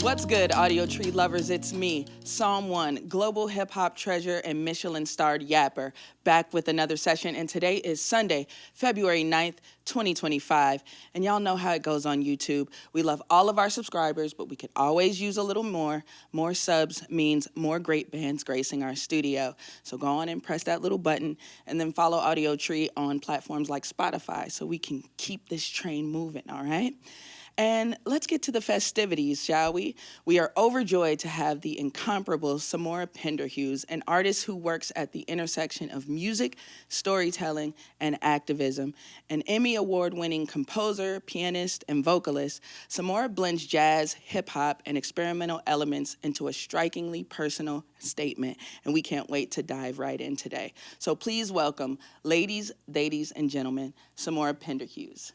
What's good, Audiotree lovers? It's me, Psalm 1, global hip-hop treasure and Michelin-starred yapper, back with another session, and today is Sunday, February 9th, 2025, and y'all know how it goes on YouTube. We love all of our subscribers, but we could always use a little more. More subs means more great bands gracing our studio. So go on and press that little button, and then follow Audiotree on platforms like Spotify so we can keep this train moving, all right? And let's get to the festivities, shall we? We are overjoyed to have the incomparable Samora Pinderhughes, an artist who works at the intersection of music, storytelling, and activism. An Emmy Award-winning composer, pianist, and vocalist, Samora blends jazz, hip-hop, and experimental elements into a strikingly personal statement, and we can't wait to dive right in today. So please welcome, ladies, and gentlemen, Samora Pinderhughes.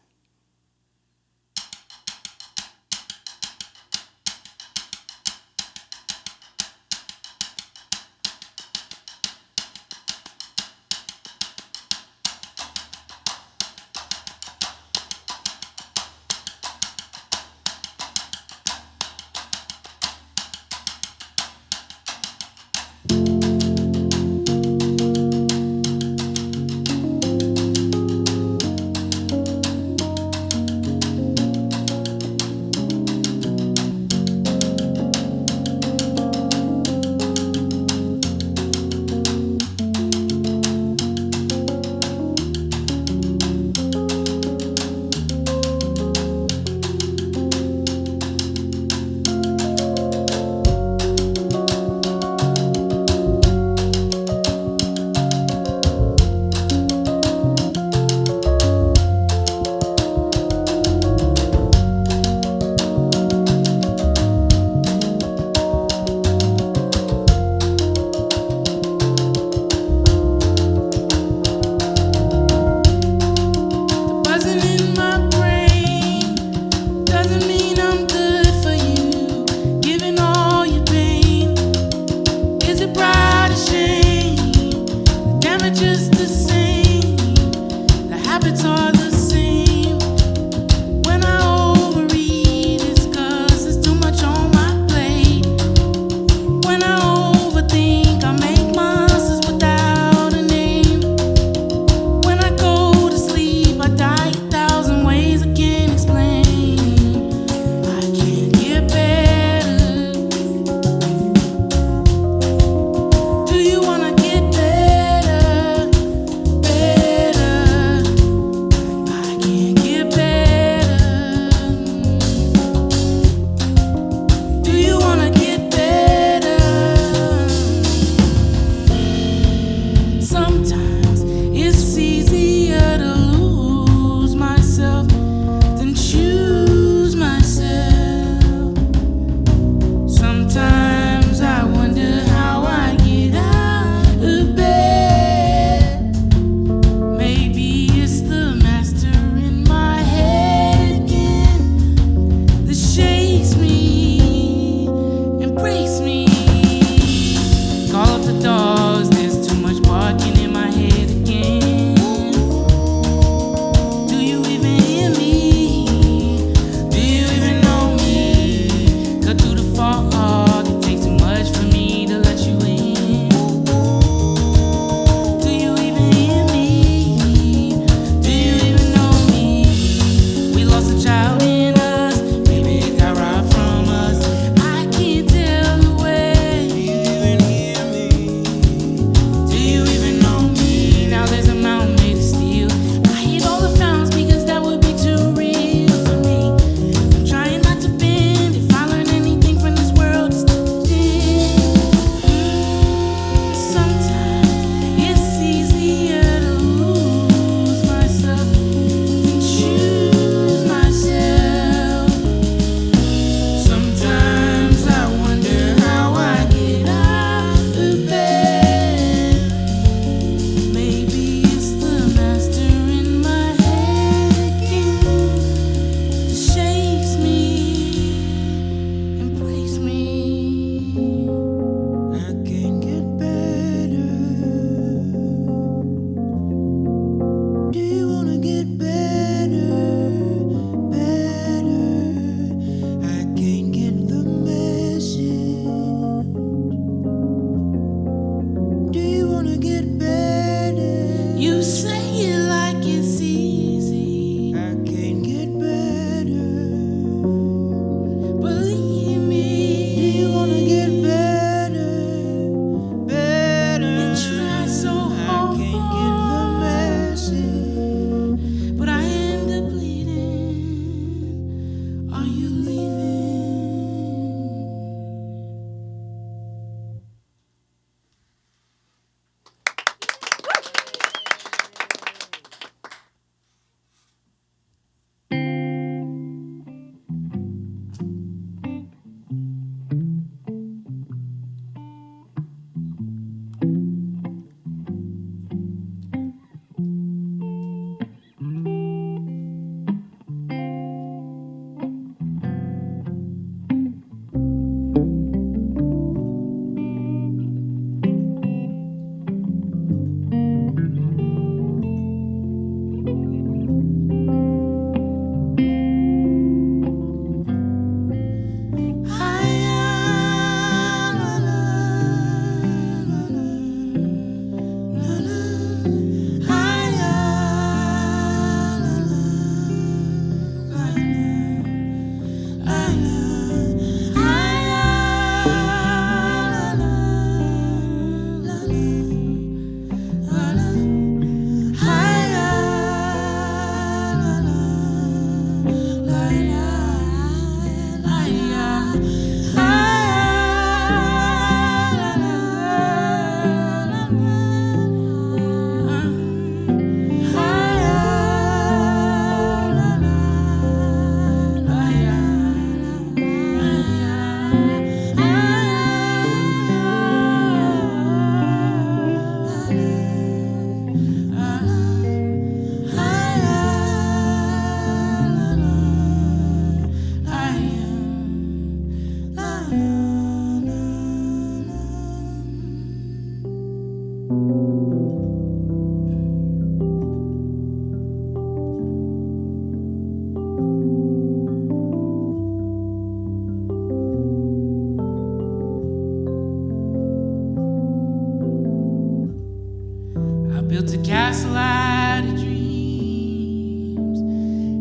built a castle out of dreams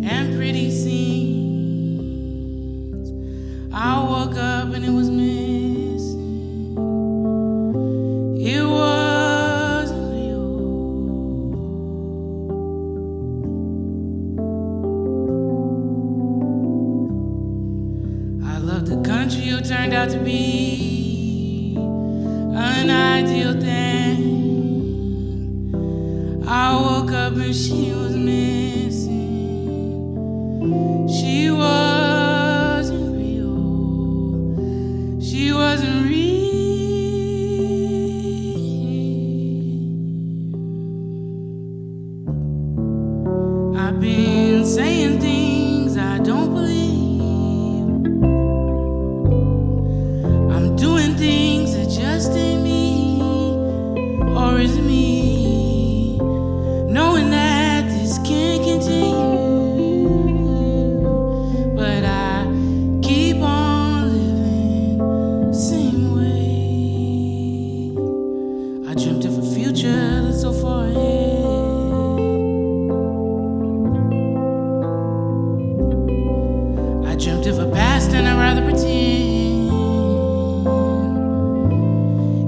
and pretty scenes. I woke up and it was missing. It wasn't real. I love the country you turned out to be, an ideal thing. I woke up and she was missing. She wasn't real. She wasn't real. I've been saying things I don't believe. I'm doing things that just ain't me. Or is it me? Knowing that this can't continue, but I keep on living the same way. I dreamt of a future that's so far ahead. I dreamt of a past and I'd rather pretend.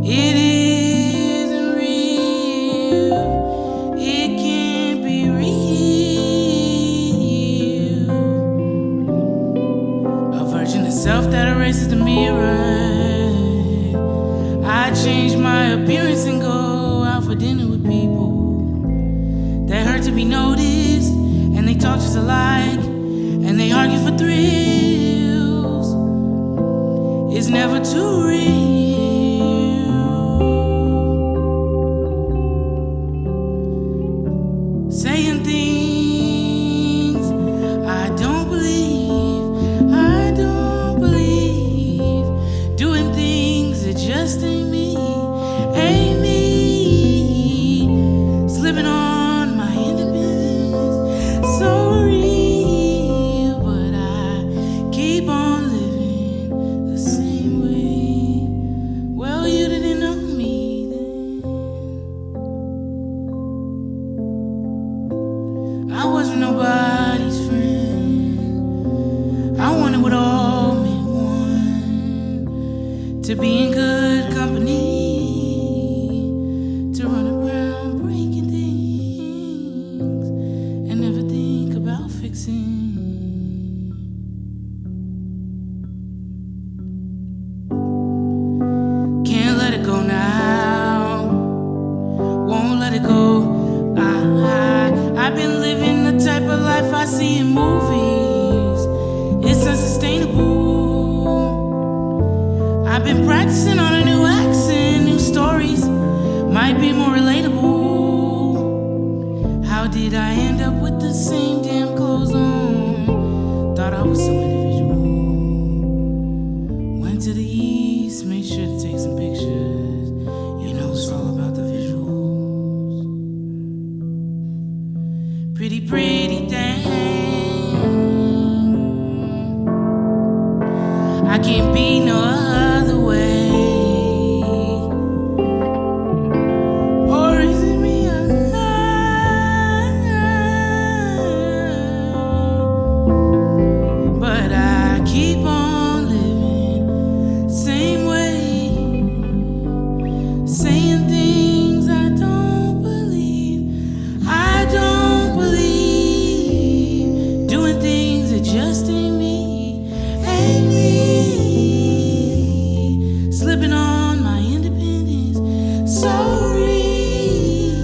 It isn't real. It can't be real. A version of self that erases the mirror. I change my appearance and go out for dinner with people that hurt to be noticed, and they talk just alike, and they argue for thrills. It's never too real. Saying things I don't believe, I don't believe. Doing things that just ain't me, ain't me. Slipping on my independence, so real, but I keep on living the same way. Well, you didn't know me then. wasn't nobody's friend. I wanted what all men want, to be in good company, to run around breaking things and never think about fixing. Can't let it go now, won't let it go. I've been living the type of life I see in movies. It's unsustainable. I've been practicing on a new accent, new stories might be more relatable. How did I end up with the same damn clothes on? Thought I was so individual. Went to the east, made sure to take some pictures. You know it's all about the visuals. Pretty, pretty thing. I can't be no other way. Or is it me alive? But I keep on living same way, saying things I don't believe. I don't believe, doing things that just ain't me, ain't me. Slipping on my independence, so real,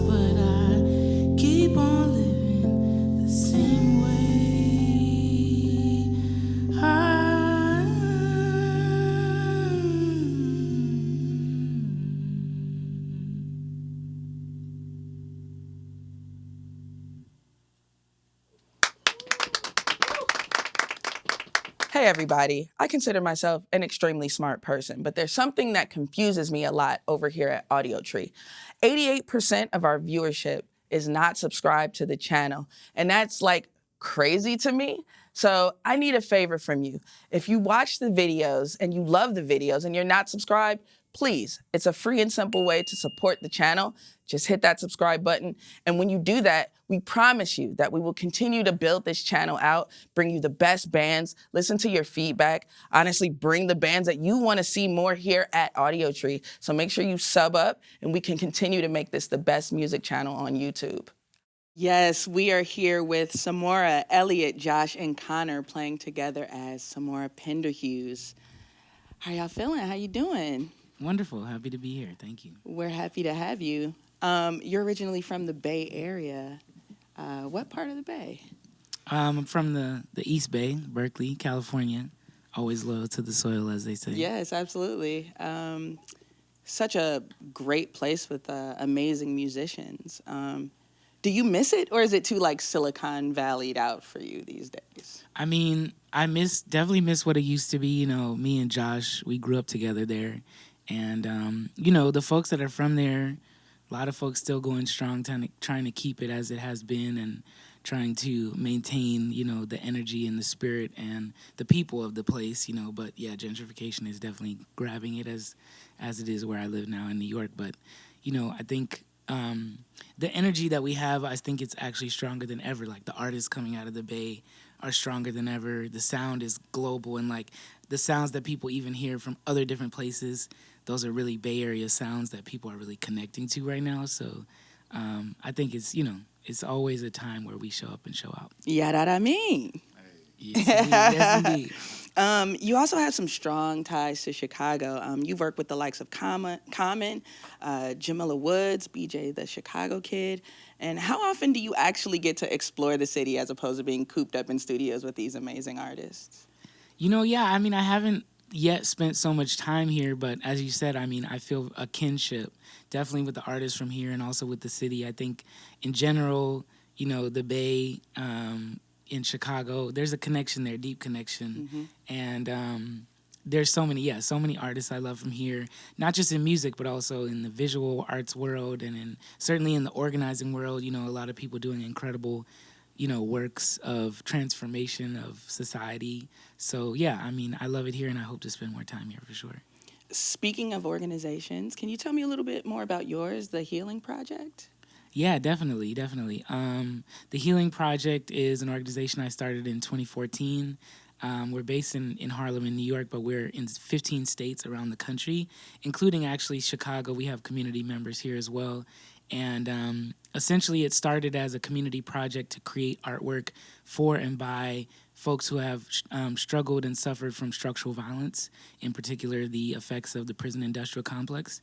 but I keep on living the same way. Hey everybody, I consider myself an extremely smart person, but there's something that confuses me a lot over here at Audiotree. 88% of our viewership is not subscribed to the channel, and that's like crazy to me. So I need a favor from you. If you watch the videos and you love the videos and you're not subscribed, please, it's a free and simple way to support the channel. Just hit that subscribe button. And when you do that, we promise you that we will continue to build this channel out, bring you the best bands, listen to your feedback, honestly, bring the bands that you want to see more here at Audiotree. So make sure you sub up and we can continue to make this the best music channel on YouTube. Yes, we are here with Samora, Elliot, Josh, and Connor playing together as Samora Pinderhughes. How y'all feeling? How you doing? Wonderful. Happy to be here. Thank you. We're happy to have you. You're originally from the Bay Area. What part of the Bay? I'm from the East Bay, Berkeley, California. Always loyal to the soil, as they say. Yes, absolutely. Such a great place with amazing musicians. Do you miss it, or is it too like Silicon Valley'd out for you these days? I mean, I definitely miss what it used to be. You know, me and Josh, we grew up together there. And, you know, the folks that are from there, a lot of folks still going strong, trying to keep it as it has been and trying to maintain, you know, the energy and the spirit and the people of the place, you know. But, yeah, gentrification is definitely grabbing it as it is where I live now in New York. But, you know, I think the energy that we have, I think it's actually stronger than ever. Like, the artists coming out of the Bay are stronger than ever. The sound is global, and, like, the sounds that people even hear from other different places, those are really Bay Area sounds that people are really connecting to right now. So I think it's, you know, it's always a time where we show up and show out. Yeah, that I mean. Yes, indeed. Yes, indeed. You also have some strong ties to Chicago. You've worked with the likes of Common, Jamila Woods, BJ the Chicago Kid. And how often do you actually get to explore the city as opposed to being cooped up in studios with these amazing artists? You know, yeah, I mean, I haven't yet spent so much time here, but as you said, I mean, I feel a kinship definitely with the artists from here and also with the city. I think in general, you know, the Bay, in Chicago, there's a connection there, deep connection. Mm-hmm. And there's so many artists I love from here, not just in music, but also in the visual arts world and certainly in the organizing world. You know, a lot of people doing incredible, you know, works of transformation of society. So, yeah, I mean, I love it here, and I hope to spend more time here for sure. Speaking of organizations, can you tell me a little bit more about yours, the Healing Project? Yeah, definitely, definitely. The Healing Project is an organization I started in 2014. We're based in Harlem, in New York, but we're in 15 states around the country, including actually Chicago. We have community members here as well. And essentially, it started as a community project to create artwork for and by folks who have struggled and suffered from structural violence, in particular the effects of the prison industrial complex.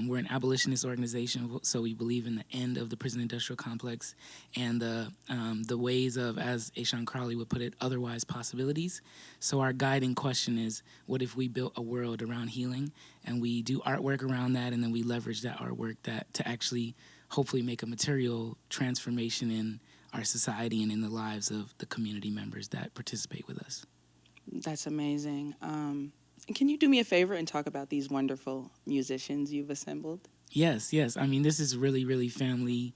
We're an abolitionist organization, so we believe in the end of the prison industrial complex and the ways of, as Ashawn Crowley would put it, otherwise possibilities. So our guiding question is, what if we built a world around healing, and we do artwork around that, and then we leverage that artwork to actually hopefully make a material transformation in our society and in the lives of the community members that participate with us. That's amazing. Can you do me a favor and talk about these wonderful musicians you've assembled? Yes. I mean, this is really, really family.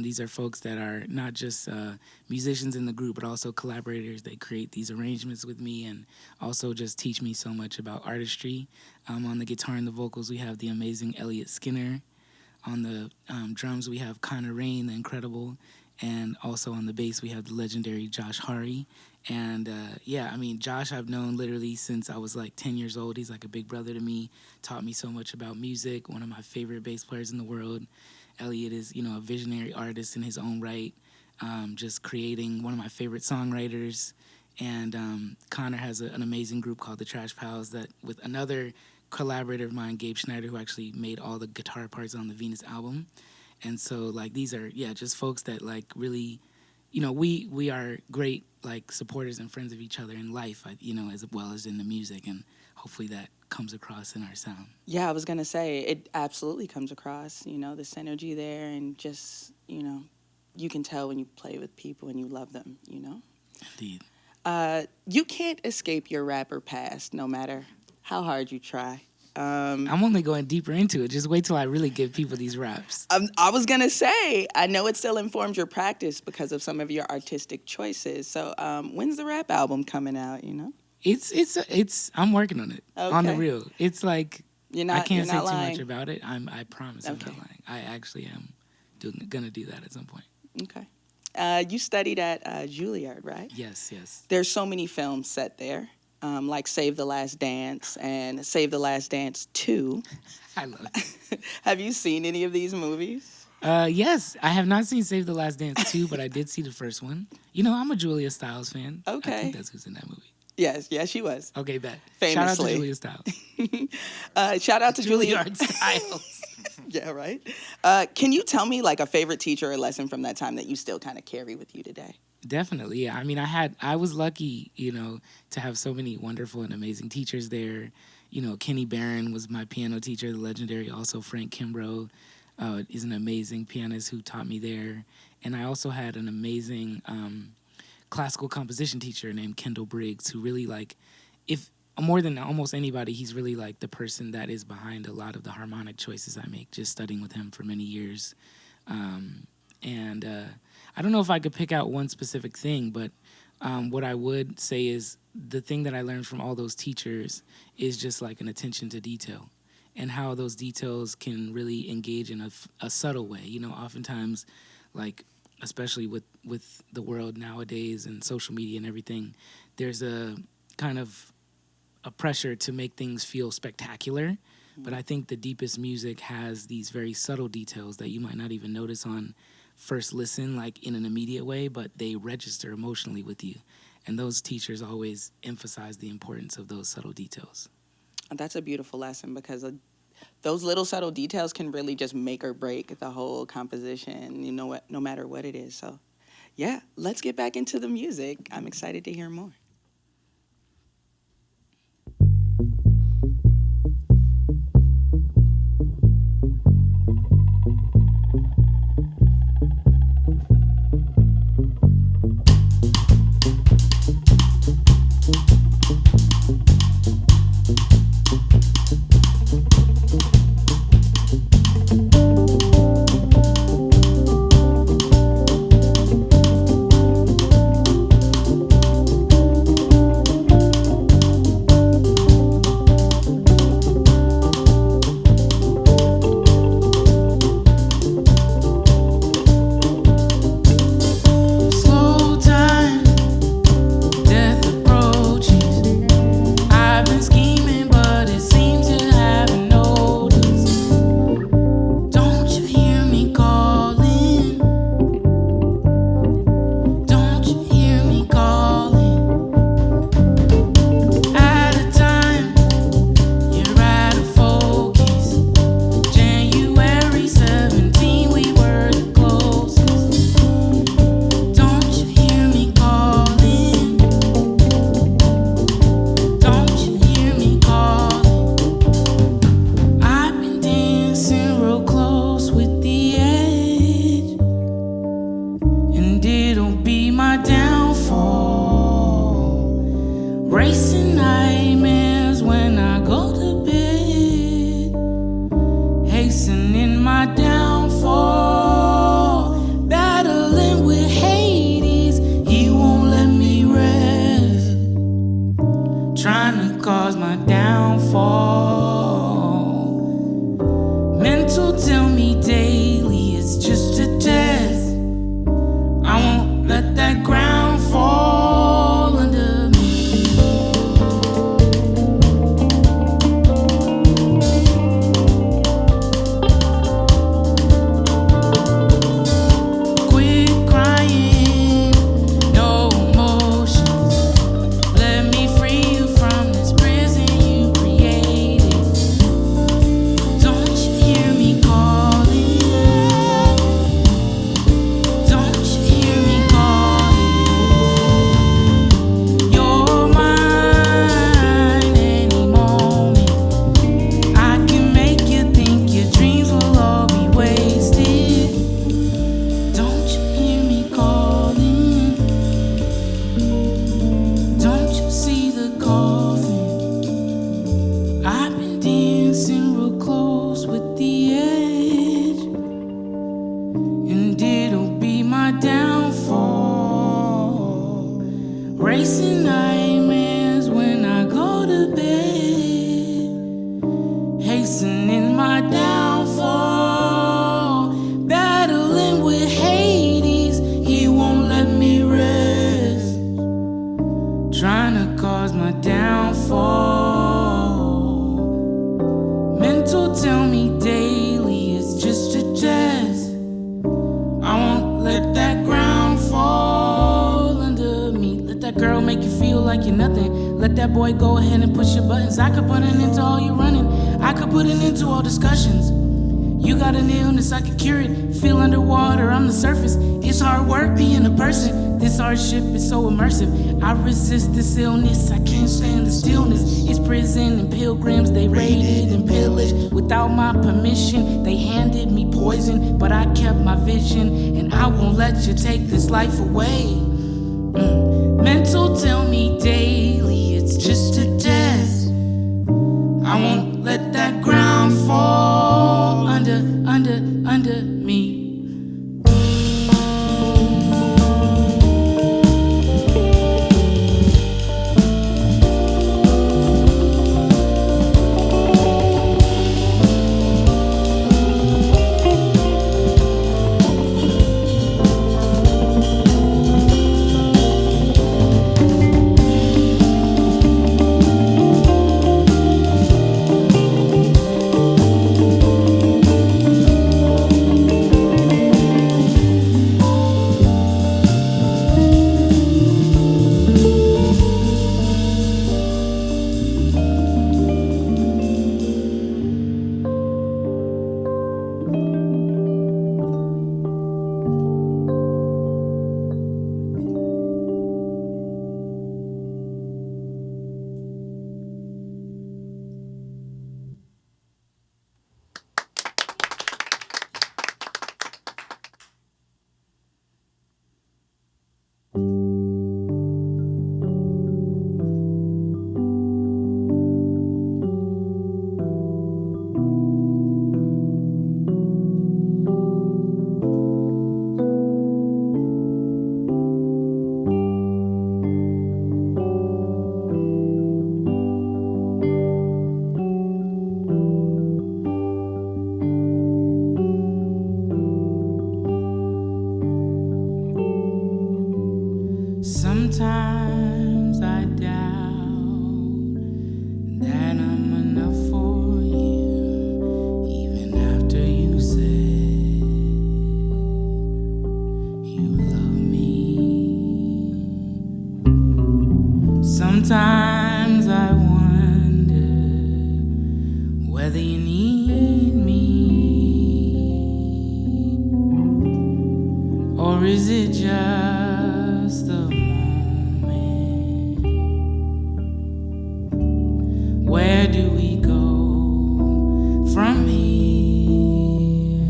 These are folks that are not just musicians in the group, but also collaborators. They create these arrangements with me and also just teach me so much about artistry. On the guitar and the vocals, we have the amazing Elliot Skinner. On the drums, we have Connor Rain, the incredible. And also on the bass, we have the legendary Josh Hari. And Josh I've known literally since I was like 10 years old. He's like a big brother to me, taught me so much about music, one of my favorite bass players in the world. Elliot is, a visionary artist in his own right, just creating, one of my favorite songwriters. And Connor has an amazing group called the Trash Pals that with another collaborator of mine, Gabe Schneider, who actually made all the guitar parts on the Venus album. And so, like, these are, just folks that, like, really, we are great, like, supporters and friends of each other in life, as well as in the music. And hopefully that comes across in our sound. Yeah, I was going to say, it absolutely comes across, the synergy there. And just, you can tell when you play with people and you love them, Indeed. You can't escape your rapper past, no matter how hard you try. I'm only going deeper into it. Just wait till I really give people these raps. I was going to say, I know it still informs your practice because of some of your artistic choices. So when's the rap album coming out, It's I'm working on it. Okay. On the real. It's like, I can't say too lying. much about it. I promise Okay. I'm not lying. I actually am going to do that at some point. Okay. You studied at Juilliard, right? Yes. There's so many films set there. Like Save the Last Dance and Save the Last Dance 2. I love it. Have you seen any of these movies? Yes. I have not seen Save the Last Dance 2, but I did see the first one. I'm a Julia Stiles fan. Okay. I think that's who's in that movie. Yes, she was. Okay, bet. Famously. Shout out to Julia Stiles. Shout out to Juilliard Stiles. Yeah, right? Can you tell me, like, a favorite teacher or lesson from that time that you still kind of carry with you today? Definitely, yeah. I mean, I was lucky, to have so many wonderful and amazing teachers there. Kenny Barron was my piano teacher, the legendary. Also, Frank Kimbrough is an amazing pianist who taught me there. And I also had an amazing classical composition teacher named Kendall Briggs, who really, like, if more than almost anybody, he's really, like, the person that is behind a lot of the harmonic choices I make, just studying with him for many years. I don't know if I could pick out one specific thing, but what I would say is the thing that I learned from all those teachers is just like an attention to detail and how those details can really engage in a subtle way. Oftentimes, like, especially with the world nowadays and social media and everything, there's a kind of a pressure to make things feel spectacular. But I think the deepest music has these very subtle details that you might not even notice on first listen, like in an immediate way, but they register emotionally with you. And those teachers always emphasize the importance of those subtle details. That's a beautiful lesson because those little subtle details can really just make or break the whole composition, no matter what it is. So, yeah, let's get back into the music. I'm excited to hear more. my downfall. Racing nightmares when I go to bed. Hastening my downfall. Battling with Hades, he won't let me rest. Trying to cause my downfall. Mental tell me daily it's just a test. I won't let that ground fall under me. Quit crying, no emotions. Let me free you from this prison you created. Don't you hear me calling? Don't you hear me calling? You're mine any moment. I can make you think your dreams will all be wasted. Don't you hear me calling? Don't you see the coffin? I've been dancing real close with the edge, and it'll be my downfall. Racing nightmares when I go to bed. Hastening my downfall. Battling with Hades, he won't let me rest. Trying to cause my downfall. Mental tell me daily it's just a test. I won't let that ground fall under me. Let that girl make you feel like you're nothing. Let that boy go ahead and push your buttons. I could put an end to all your running. I could put an end to all discussions. You got an illness, I could cure it. Feel underwater, I'm the surface. It's hard work being a person. This hardship is so immersive. I resist this illness, I can't stand the stillness. It's prison and pilgrims, they raided and pillaged. Without my permission, they handed me poison. But I kept my vision, and I won't let you take this life away. Mental tell me daily it's just a test. I won't let that ground fall under me. Sometimes I doubt that I'm enough for you, even after you said you love me. Sometimes I wonder whether you need me, or is it just the where do we go from here?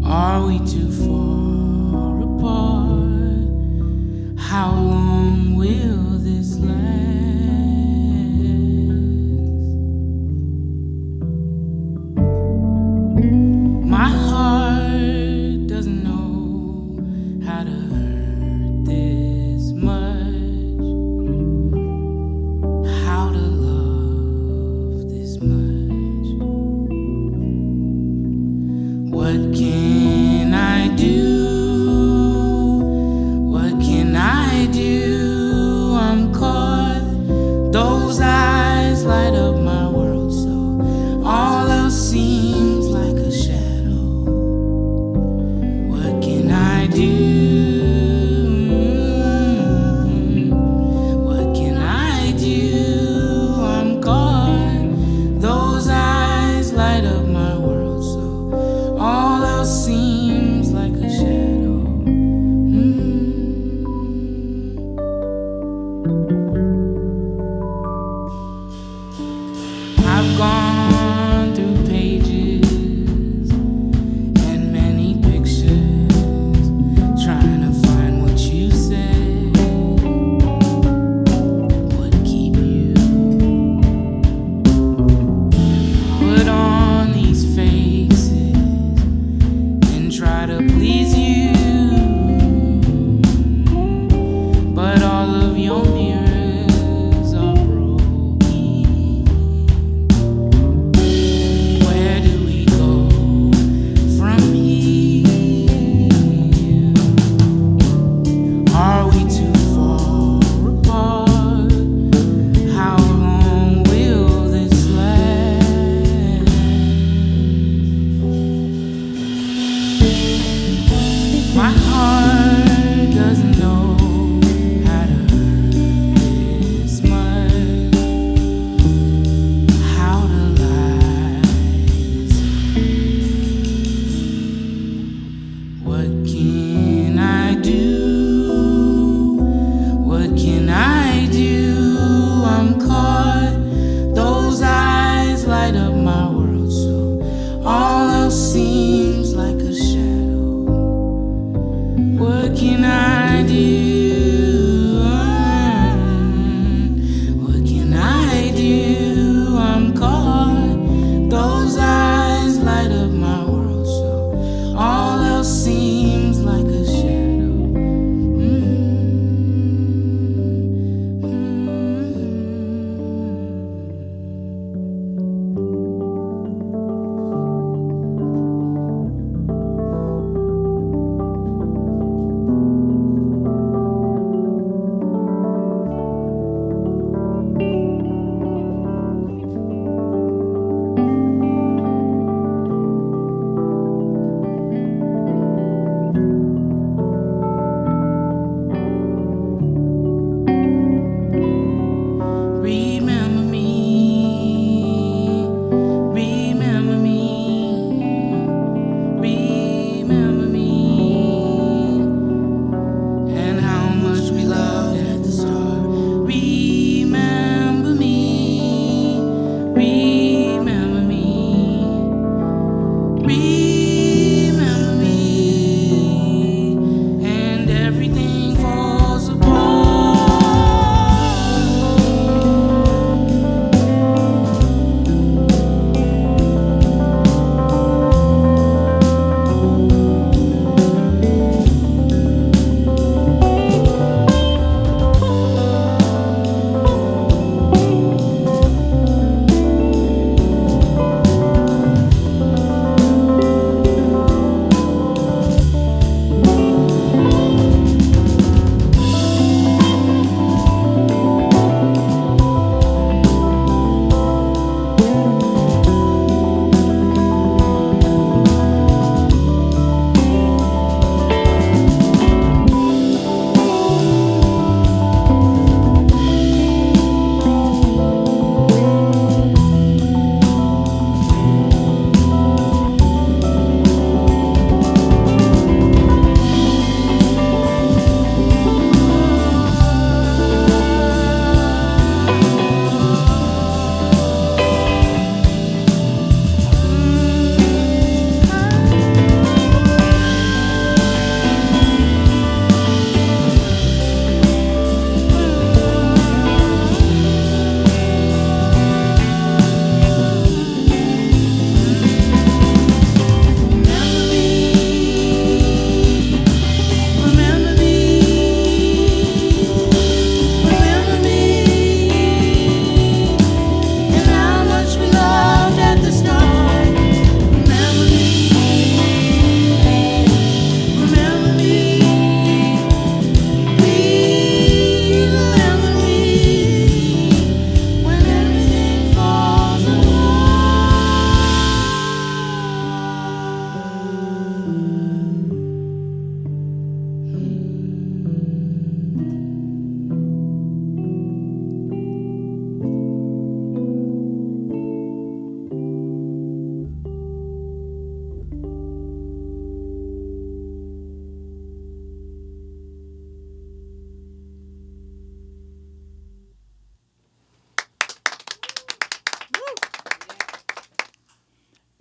Are we too far apart? My heart doesn't know how to hurt this much, how to lie this much. What can I do? What can I do? I'm caught. Those eyes light up my world, so all else seems like a shadow. What can I do? What can I do? I'm caught. Those eyes light up my world, so all else seems like a shadow. Remember me, remember me, remember me, and how much we loved at the start. Remember me, remember me, remember me, and everything falls apart.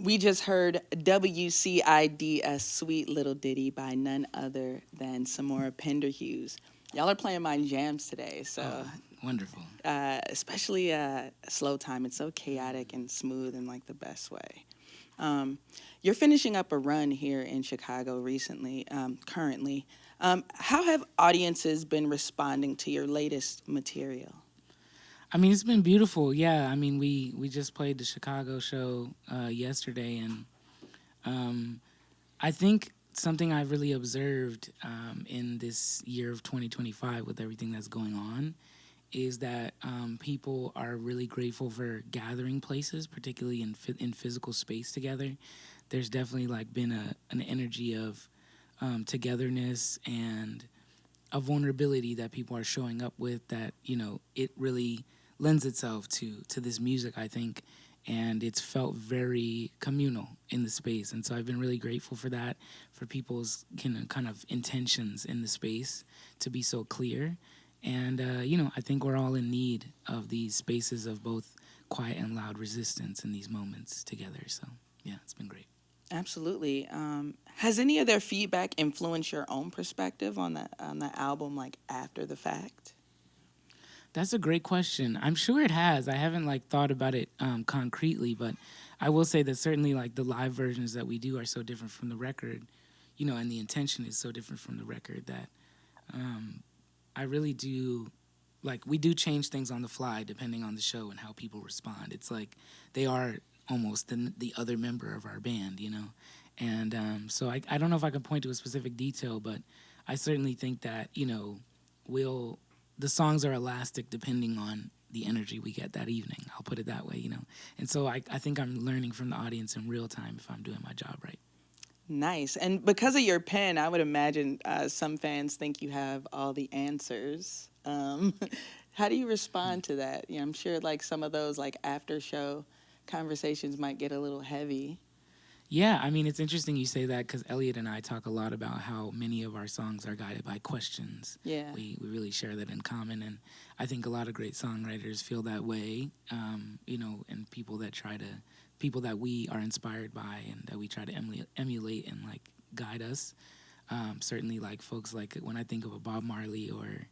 We just heard WCID, a sweet little ditty by none other than Samora Pinderhughes. Y'all are playing my jams today, so Wonderful. especially Slow Time. It's so chaotic and smooth in like the best way. You're finishing up a run here in Chicago recently, currently. How have audiences been responding to your latest material? I mean, it's been beautiful. Yeah, I mean, we just played the Chicago show yesterday, and I think something I've really observed in this year of 2025 with everything that's going on is that people are really grateful for gathering places, particularly in physical space together. There's definitely like been an energy of togetherness and a vulnerability that people are showing up with that, it really lends itself to this music, I think. And it's felt very communal in the space. And so I've been really grateful for that, for people's kind of intentions in the space to be so clear. And, I think we're all in need of these spaces of both quiet and loud resistance in these moments together. So, yeah, it's been great. Absolutely. Has any of their feedback influenced your own perspective on the album, like after the fact? That's a great question. I'm sure it has. I haven't thought about it concretely, but I will say that certainly the live versions that we do are so different from the record, and the intention is so different from the record that I really do we do change things on the fly depending on the show and how people respond. It's like they are almost the other member of our band, And so I don't know if I can point to a specific detail, but I certainly think that, the songs are elastic depending on the energy we get that evening. I'll put it that way, And so I think I'm learning from the audience in real time if I'm doing my job right. Nice. And because of your pen, I would imagine some fans think you have all the answers. How do you respond to that? I'm sure some of those after show conversations might get a little heavy. Yeah, I mean, it's interesting you say that because Elliot and I talk a lot about how many of our songs are guided by questions. Yeah. We really share that in common, and I think a lot of great songwriters feel that way, and people that we are inspired by and that we try to emulate and guide us. Certainly folks when I think of a Bob Marley or,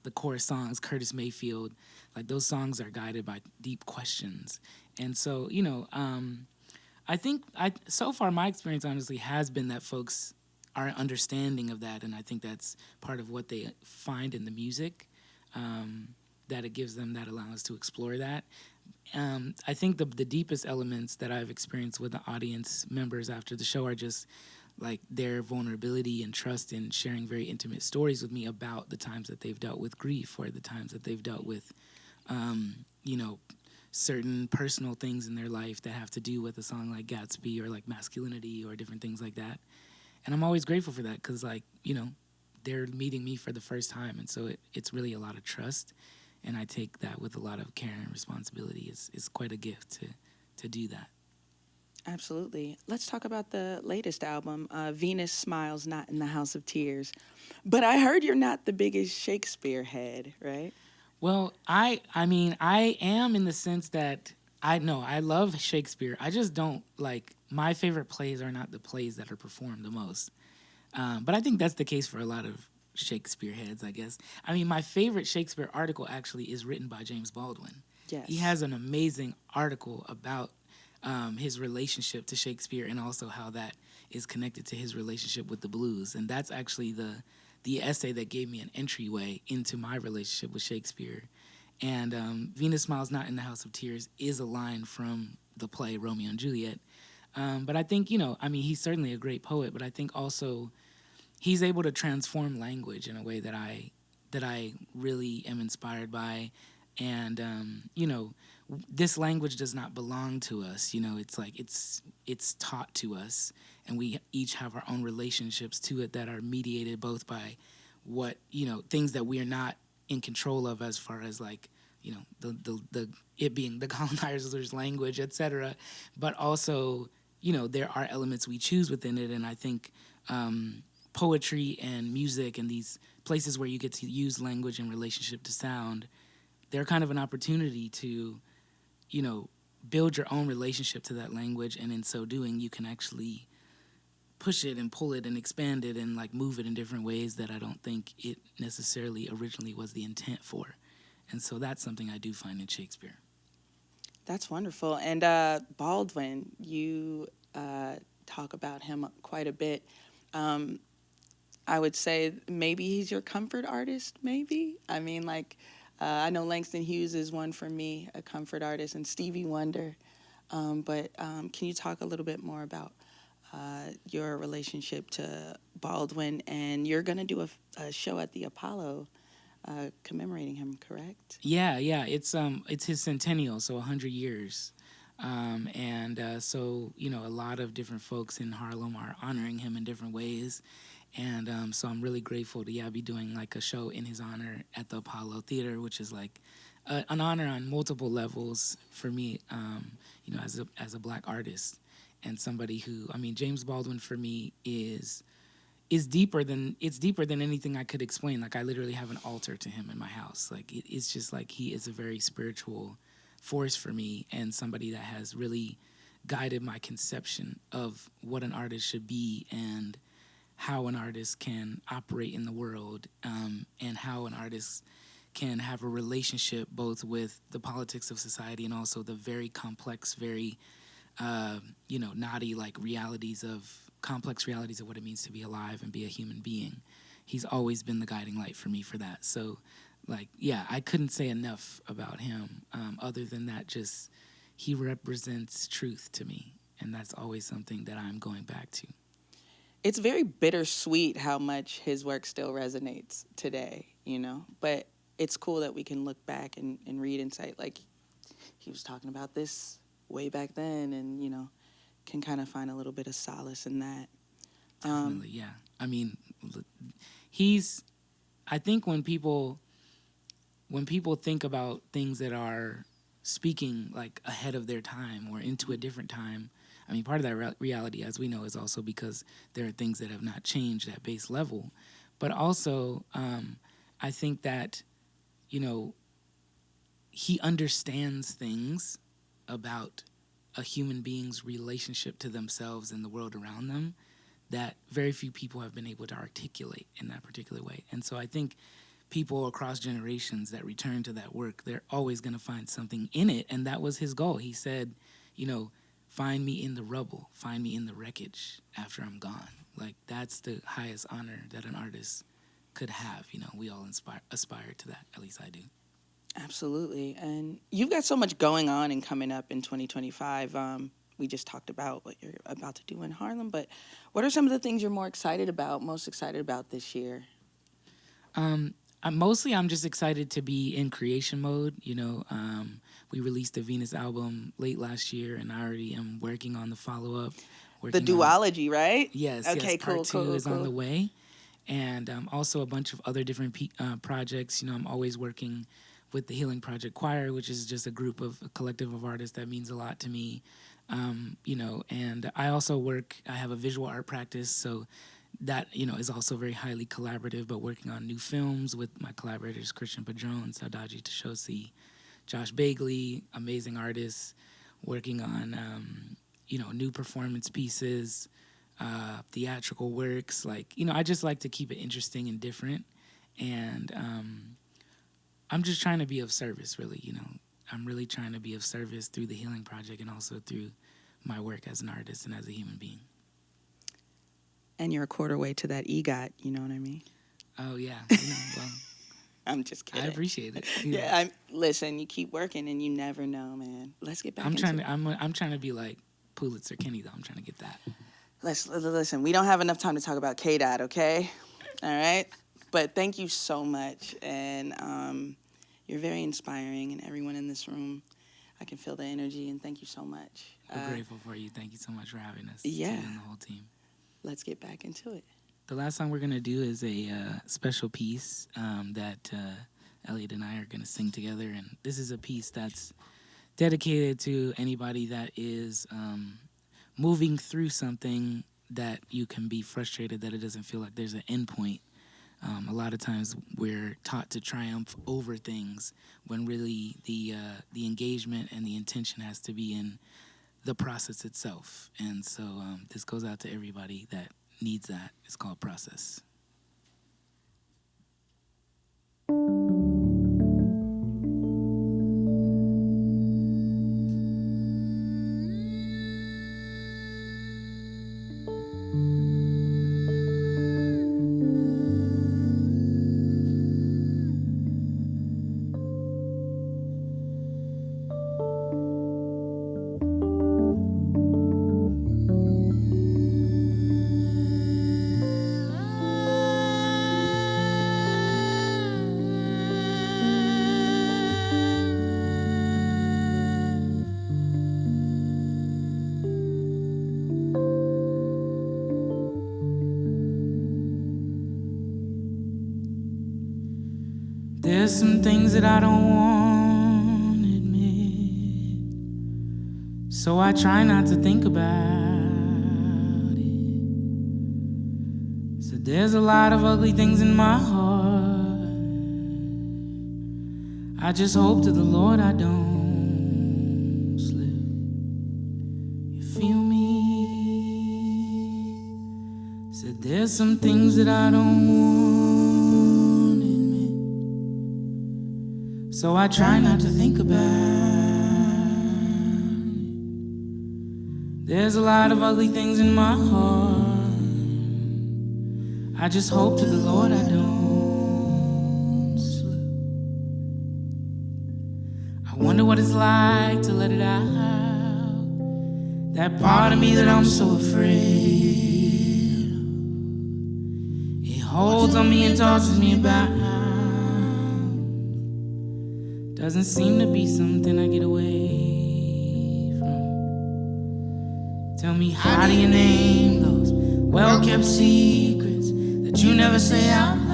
the core songs, Curtis Mayfield, those songs are guided by deep questions. And so, I think so far my experience honestly has been that folks are understanding of that, and I think that's part of what they find in the music, that it gives them that allowance to explore that. I think the deepest elements that I've experienced with the audience members after the show are just their vulnerability and trust in sharing very intimate stories with me about the times that they've dealt with grief or the times that they've dealt with, certain personal things in their life that have to do with a song like Gatsby or masculinity or different things like that. And I'm always grateful for that because they're meeting me for the first time. And so it's really a lot of trust. And I take that with a lot of care and responsibility. It's quite a gift to do that. Absolutely. Let's talk about the latest album, Venus Smiles Not in the House of Tears. But I heard you're not the biggest Shakespeare head, right? Well, I mean, I am in the sense that I love Shakespeare. I just don't my favorite plays are not the plays that are performed the most. But I think that's the case for a lot of Shakespeare heads, I guess. I mean, my favorite Shakespeare article actually is written by James Baldwin. Yes. He has an amazing article about his relationship to Shakespeare and also how that is connected to his relationship with the blues. And that's actually the essay that gave me an entryway into my relationship with Shakespeare. And Venus Smiles Not in the House of Tears is a line from the play Romeo and Juliet. But I think, he's certainly a great poet, but I think also he's able to transform language in a way that I really am inspired by. And, this language does not belong to us. It's taught to us, and we each have our own relationships to it that are mediated both by what, things that we are not in control of as far as it being the colonizer's language, et cetera. But also, there are elements we choose within it. And I think poetry and music and these places where you get to use language in relationship to sound, they're kind of an opportunity to, build your own relationship to that language. And in so doing, you can actually push it and pull it and expand it and move it in different ways that I don't think it necessarily originally was the intent for. And so that's something I do find in Shakespeare. That's wonderful. And Baldwin, you talk about him quite a bit. I would say maybe he's your comfort artist, maybe. I mean, I know Langston Hughes is one for me, a comfort artist, and Stevie Wonder. But can you talk a little bit more about your relationship to Baldwin? And you're going to do a show at the Apollo commemorating him, correct? Yeah. It's his centennial, so 100 years. So, a lot of different folks in Harlem are honoring him in different ways. And so I'm really grateful to be doing like a show in his honor at the Apollo Theater, which is like an honor on multiple levels for me, as a Black artist and somebody who, James Baldwin for me is deeper than anything I could explain. Like I literally have an altar to him in my house. Like it's just like he is a very spiritual force for me and somebody that has really guided my conception of what an artist should be and how an artist can operate in the world, and how an artist can have a relationship both with the politics of society and also the very complex, very, naughty, like complex realities of what it means to be alive and be a human being. He's always been the guiding light for me for that. So, I couldn't say enough about him, other than that, just he represents truth to me, and that's always something that I'm going back to. It's very bittersweet how much his work still resonates today, but it's cool that we can look back and read and say, like, he was talking about this way back then and, can kind of find a little bit of solace in that. Definitely, yeah. I think when people think about things that are speaking like ahead of their time or into a different time, part of that reality, as we know, is also because there are things that have not changed at base level. But also, I think that, he understands things about a human being's relationship to themselves and the world around them that very few people have been able to articulate in that particular way. And so I think people across generations that return to that work, they're always going to find something in it. And that was his goal. He said, find me in the rubble, find me in the wreckage after I'm gone. Like, that's the highest honor that an artist could have. We all aspire to that. At least I do. Absolutely. And you've got so much going on and coming up in 2025. We just talked about what you're about to do in Harlem, but what are some of the things you're most excited about this year? I'm just excited to be in creation mode. We released the Venus album late last year, and I already am working on the follow-up. The duology, right? Yes. Okay, yes. Part two is cool. on the way. And also a bunch of other different projects. I'm always working with the Healing Project Choir, which is just a collective of artists that means a lot to me. And I also I have a visual art practice, so that, is also very highly collaborative, but working on new films with my collaborators, Christian Padron, Sadaji Tashosi, Josh Bagley, amazing artists, working on, new performance pieces, theatrical works. I just like to keep it interesting and different. And I'm just trying to be of service, really, I'm really trying to be of service through the Healing Project and also through my work as an artist and as a human being. And you're a quarter way to that EGOT, you know what I mean? Oh, yeah. Well, I'm just kidding. I appreciate it. Yeah, listen, you keep working and you never know, man. Let's get back into it. I'm trying to be like Pulitzer Kenny, though. I'm trying to get that. Listen, we don't have enough time to talk about KDOT, okay? All right? But thank you so much. And you're very inspiring, and everyone in this room, I can feel the energy, and thank you so much. We're grateful for you. Thank you so much for having us. Yeah. You and the whole team. Let's get back into it. The last song we're going to do is a special piece that Elliot and I are going to sing together. And this is a piece that's dedicated to anybody that is moving through something that you can be frustrated that it doesn't feel like there's an end point. A lot of times we're taught to triumph over things when really the engagement and the intention has to be in the process itself. And so this goes out to everybody that needs that. It's called Process. There's some things that I don't want to admit, so I try not to think about it. So there's a lot of ugly things in my heart. I just hope to the Lord I don't slip. You feel me? Said there's some things that I don't want to admit, so I try not to think about it. There's a lot of ugly things in my heart. I just hope to the Lord I don't slip. I wonder what it's like to let it out, that part of me that I'm so afraid of. It holds on me and tosses me about. Doesn't seem to be something I get away from. Tell me, how do you name those well-kept secrets that you never say out loud?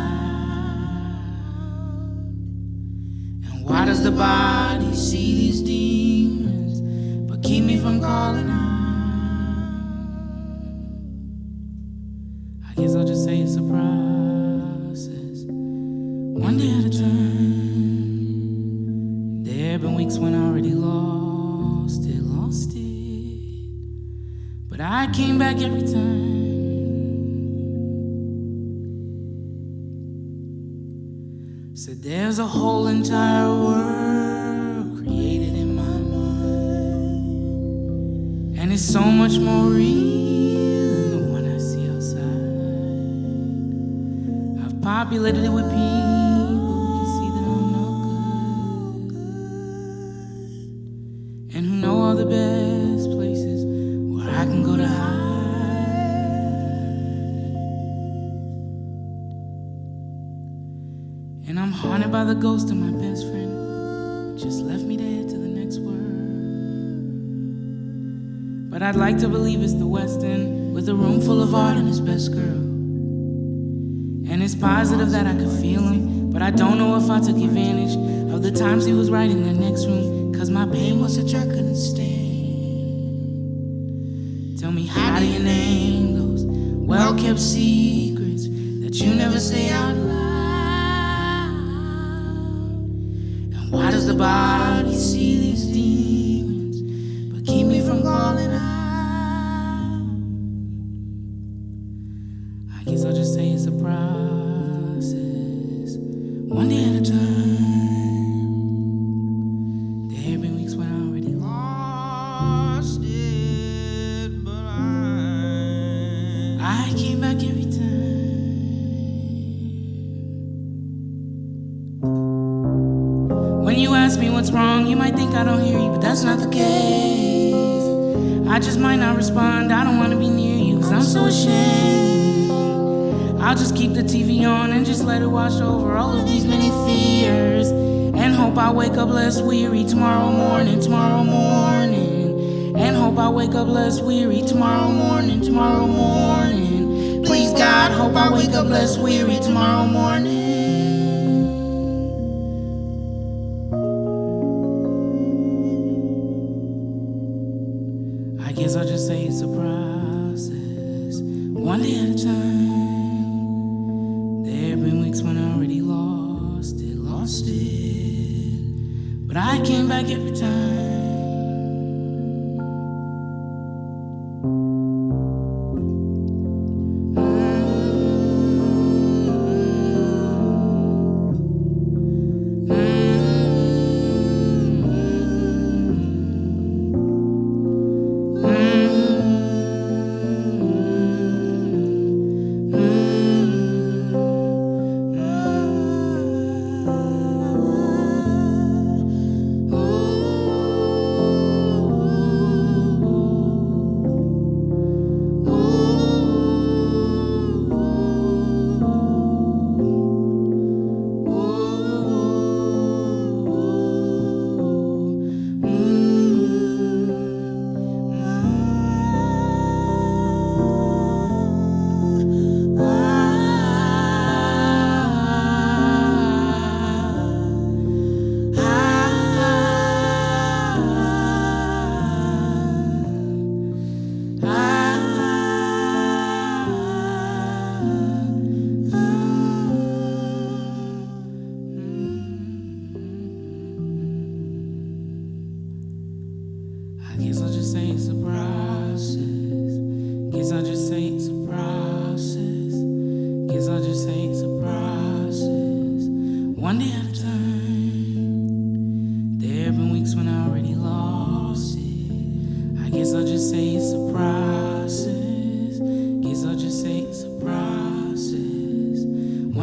And why does the body see these demons but keep me from calling out? I guess I'll just say it's a process, one day at a time. There been weeks when I already lost it. But I came back every time. Said there's a whole entire world created in my mind, and it's so much more real than the one I see outside. I've populated it with people. The best places where I can go to hide. And I'm haunted by the ghost of my best friend who just left me to head to the next word. But I'd like to believe it's the West End with a room full of art and his best girl. And it's positive that I could feel him, but I don't know if I took advantage of the times he was right in the next room, 'cause my pain was such I couldn't stand. Tell me, how do you name those well-kept secrets that you never say out loud? And why does the body see these demons but keep me from calling out? I guess I'll just say it's a process, one day at a time. Wrong, you might think I don't hear you, but that's not the case. I just might not respond. I don't want to be near you, 'cause I'm so ashamed. I'll just keep the TV on and just let it wash over all of these many fears, and hope I wake up less weary tomorrow morning. And hope I wake up less weary tomorrow morning. Please God, hope I wake up less weary tomorrow morning. I guess I'll just say it's a process, one day at a time. There have been weeks when I already lost it, but I came back every time.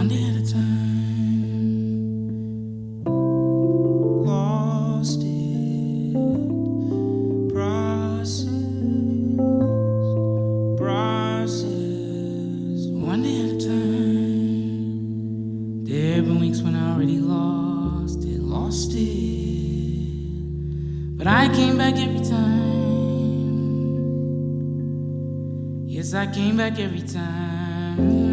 one day at a time. Lost it, process, one day at a time. There have been weeks when I already lost it, but I came back every time. Yes, I came back every time.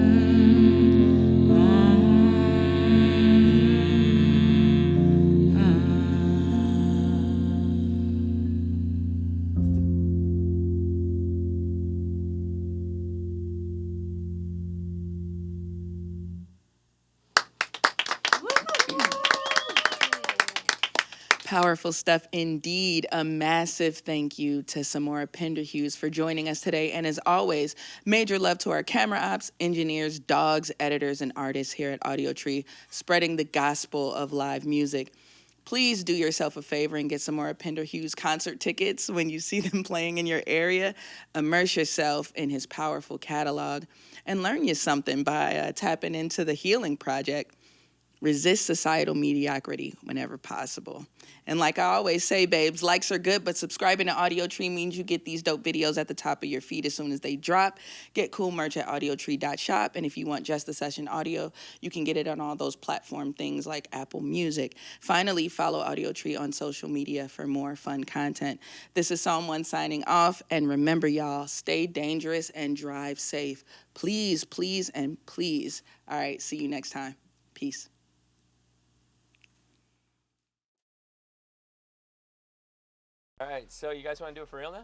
Powerful stuff indeed. A massive thank you to Samora Pinderhughes for joining us today. And as always, major love to our camera ops, engineers, dogs, editors, and artists here at Audiotree, spreading the gospel of live music. Please do yourself a favor and get Samora Pinderhughes concert tickets when you see them playing in your area. Immerse yourself in his powerful catalog and learn you something by tapping into the Healing Project. Resist societal mediocrity whenever possible. And like I always say, babes, likes are good, but subscribing to Audiotree means you get these dope videos at the top of your feed as soon as they drop. Get cool merch at audiotree.shop. And if you want just the session audio, you can get it on all those platform things like Apple Music. Finally, follow Audiotree on social media for more fun content. This is Psalm 1 signing off. And remember, y'all, stay dangerous and drive safe. Please, please, and please. All right, see you next time. Peace. All right, so you guys want to do it for real now?